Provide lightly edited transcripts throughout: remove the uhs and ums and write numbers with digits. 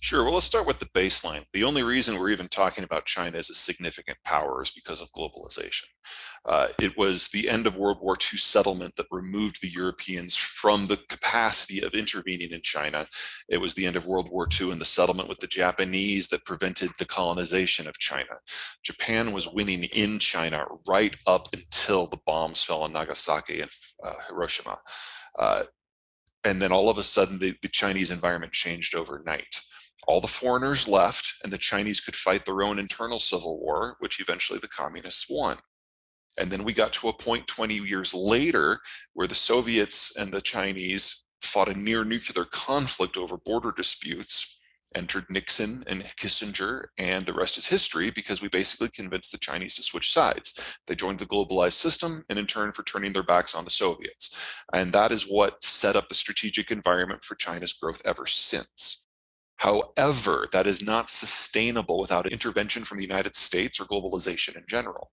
Sure. Well, let's start with the baseline. The only reason we're even talking about China as a significant power is because of globalization. It was the end of World War II settlement that removed the Europeans from the capacity of intervening in China. It was the end of World War II and the settlement with the Japanese that prevented the colonization of China. Japan was winning in China right up until the bombs fell on Nagasaki and Hiroshima. Uh, and then all of a sudden, the Chinese environment changed overnight. All the foreigners left, and the Chinese could fight their own internal civil war, which eventually the communists won. And then we got to a point 20 years later where the Soviets and the Chinese fought a near nuclear conflict over border disputes, entered Nixon and Kissinger, and the rest is history because we basically convinced the Chinese to switch sides. They joined the globalized system and in turn for turning their backs on the Soviets. And that is what set up the strategic environment for China's growth ever since. However, that is not sustainable without intervention from the United States or globalization in general.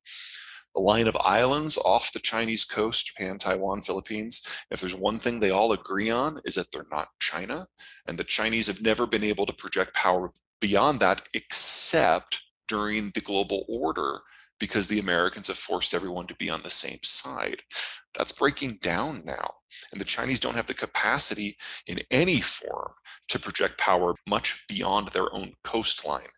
The line of islands off the Chinese coast, Japan, Taiwan, Philippines, if there's one thing they all agree on is that they're not China, and the Chinese have never been able to project power beyond that except during the global order because the Americans have forced everyone to be on the same side. That's breaking down now, and the Chinese don't have the capacity in any form to project power much beyond their own coastline.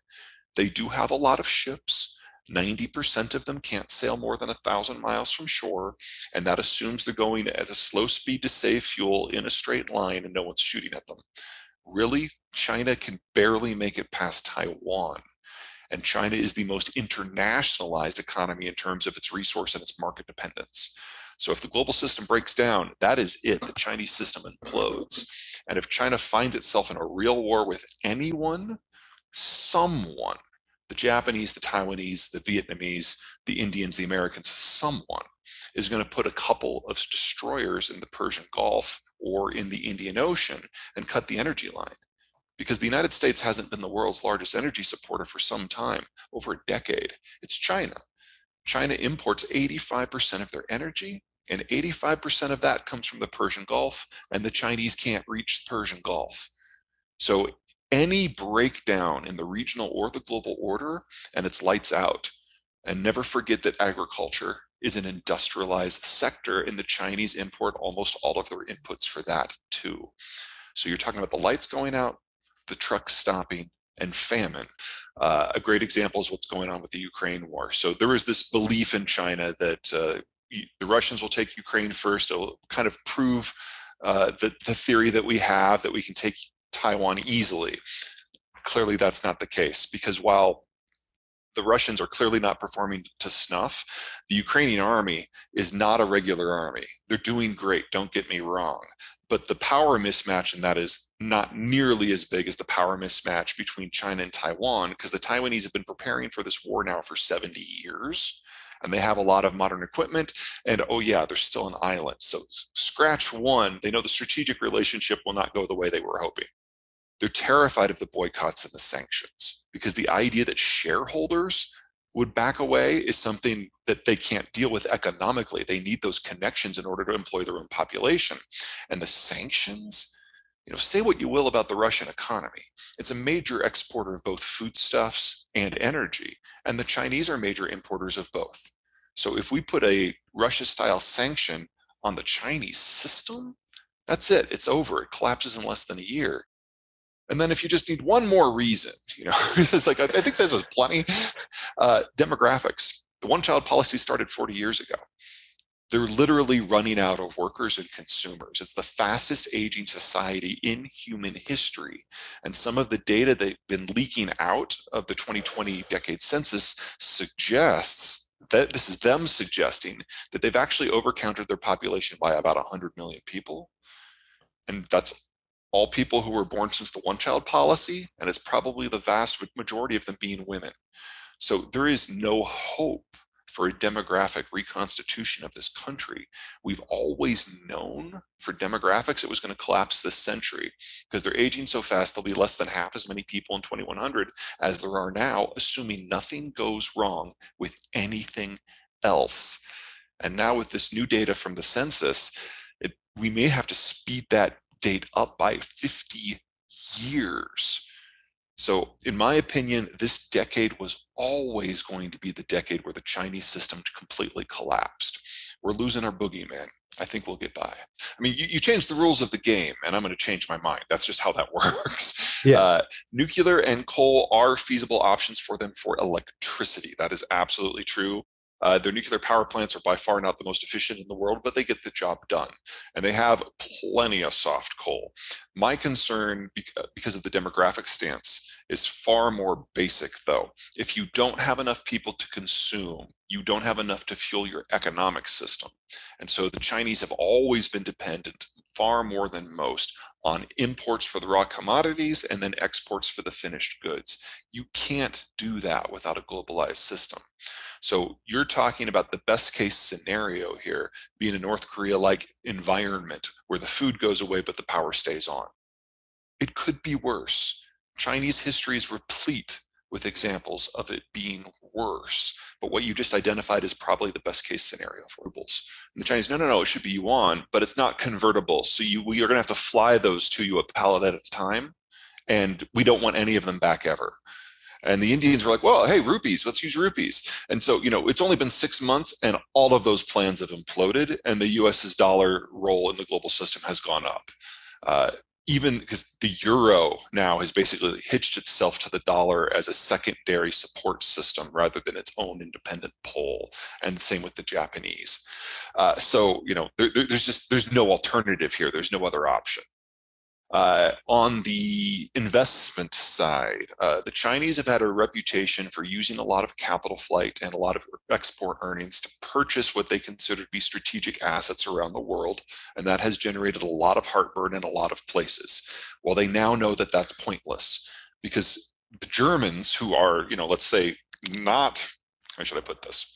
They do have a lot of ships. 90% of them can't sail more than 1,000 miles from shore, and that assumes they're going at a slow speed to save fuel in a straight line and no one's shooting at them. Really, China can barely make it past Taiwan, and China is the most internationalized economy in terms of its resource and its market dependence. So if the global system breaks down, that is it. The Chinese system implodes. And if China finds itself in a real war with anyone, someone, the Japanese, the Taiwanese, the Vietnamese, the Indians, the Americans, someone is going to put a couple of destroyers in the Persian Gulf or in the Indian Ocean and cut the energy line. Because the United States hasn't been the world's largest energy supporter for some time, over a decade. It's China. China imports 85% of their energy, and 85% of that comes from the Persian Gulf, and the Chinese can't reach the Persian Gulf. So any breakdown in the regional or the global order, and it's lights out. And never forget that agriculture is an industrialized sector, and the Chinese import almost all of their inputs for that too. So you're talking about the lights going out, the trucks stopping, and famine. A great example is what's going on with the Ukraine war. So there is this belief in China that the Russians will take Ukraine first. It'll kind of prove the theory that we have that we can take Taiwan easily. Clearly, that's not the case, because while the Russians are clearly not performing to snuff, the Ukrainian army is not a regular army. They're doing great, don't get me wrong, but the power mismatch in that is not nearly as big as the power mismatch between China and Taiwan, because the Taiwanese have been preparing for this war now for 70 years. And they have a lot of modern equipment, and oh yeah, they're still an island. So scratch one, they know the strategic relationship will not go the way they were hoping. They're terrified of the boycotts and the sanctions because the idea that shareholders would back away is something that they can't deal with economically. They need those connections in order to employ their own population. And the sanctions, say what you will about the Russian economy. It's a major exporter of both foodstuffs and energy, and the Chinese are major importers of both. So if we put a Russia-style sanction on the Chinese system, that's it. It's over. It collapses in less than a year. And then if you just need one more reason, it's like, I think this is plenty. Demographics. The one-child policy started 40 years ago. They're literally running out of workers and consumers. It's the fastest aging society in human history. And some of the data they've been leaking out of the 2020 decade census suggests that this is them suggesting that they've actually overcounted their population by about 100 million people. And that's all people who were born since the one-child policy, and it's probably the vast majority of them being women. So there is no hope for a demographic reconstitution of this country. We've always known for demographics it was going to collapse this century because they're aging so fast, there'll be less than half as many people in 2100 as there are now, assuming nothing goes wrong with anything else. And now with this new data from the census, we may have to speed that date up by 50 years So in my opinion, this decade was always going to be the decade where the Chinese system completely collapsed. We're losing our boogeyman. I think we'll get by. I mean, you change the rules of the game, and I'm going to change my mind. That's just how that works. Yeah. Nuclear and coal are feasible options for them for electricity. That is absolutely true. Their nuclear power plants are by far not the most efficient in the world, but they get the job done. And they have plenty of soft coal. My concern, because of the demographic stance, is far more basic, though. If you don't have enough people to consume, you don't have enough to fuel your economic system. And so the Chinese have always been dependent, far more than most, on imports for the raw commodities and then exports for the finished goods. You can't do that without a globalized system. So you're talking about the best case scenario here being a North Korea-like environment where the food goes away but the power stays on. It could be worse. Chinese history is replete with examples of it being worse. But what you just identified is probably the best case scenario for rubles. And the Chinese, no, it should be yuan, but it's not convertible. So we are going to have to fly those to you a pallet at a time. And we don't want any of them back ever. And the Indians were like, well, hey, rupees, let's use rupees. And so, it's only been 6 months and all of those plans have imploded and the US's dollar role in the global system has gone up. Even because the euro now has basically hitched itself to the dollar as a secondary support system rather than its own independent pole. And the same with the Japanese. There's no alternative here. There's no other option. On the investment side, the Chinese have had a reputation for using a lot of capital flight and a lot of export earnings to purchase what they consider to be strategic assets around the world, and that has generated a lot of heartburn in a lot of places. Well, they now know that that's pointless because the Germans, who are, let's say not, how should I put this?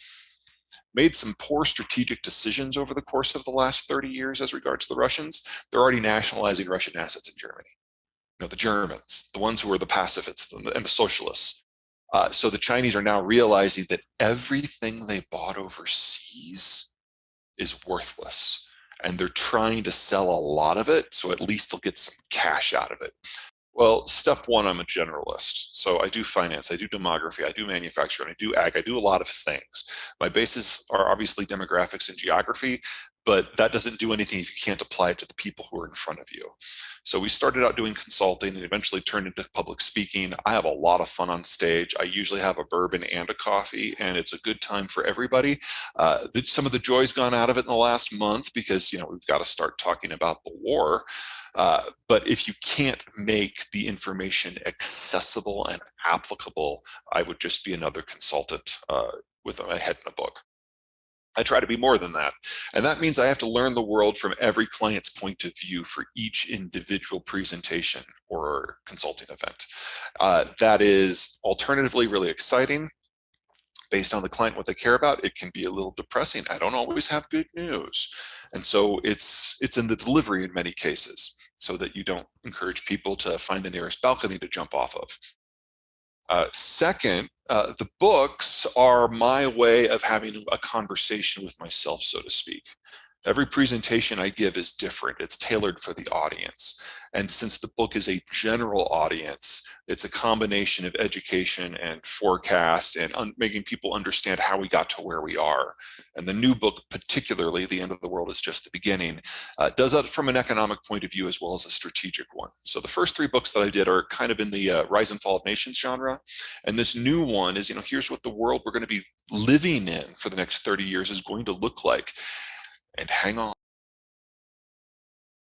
Made some poor strategic decisions over the course of the last 30 years as regards to the Russians. They're already nationalizing Russian assets in Germany. The Germans, the ones who are the pacifists and the socialists. So the Chinese are now realizing that everything they bought overseas is worthless. And they're trying to sell a lot of it, so at least they'll get some cash out of it. Well, step one, I'm a generalist. So I do finance, I do demography, I do manufacturing, I do ag, I do a lot of things. My bases are obviously demographics and geography, but that doesn't do anything if you can't apply it to the people who are in front of you. So we started out doing consulting and eventually turned into public speaking. I have a lot of fun on stage. I usually have a bourbon and a coffee, and it's a good time for everybody. Some of the joy's gone out of it in the last month because, we've got to start talking about the war. But if you can't make the information accessible and applicable, I would just be another consultant with a head in a book. I try to be more than that. And that means I have to learn the world from every client's point of view for each individual presentation or consulting event. That is alternatively really exciting. Based on the client, what they care about, it can be a little depressing. I don't always have good news. And so it's in the delivery in many cases so that you don't encourage people to find the nearest balcony to jump off of. Second, the books are my way of having a conversation with myself, so to speak. Every presentation I give is different. It's tailored for the audience. And since the book is a general audience, it's a combination of education and forecast and making people understand how we got to where we are. And the new book, particularly, The End of the World is Just the Beginning, does that from an economic point of view as well as a strategic one. So the first 3 books that I did are kind of in the Rise and Fall of Nations genre. And this new one is, here's what the world we're going to be living in for the next 30 years is going to look like. And hang on.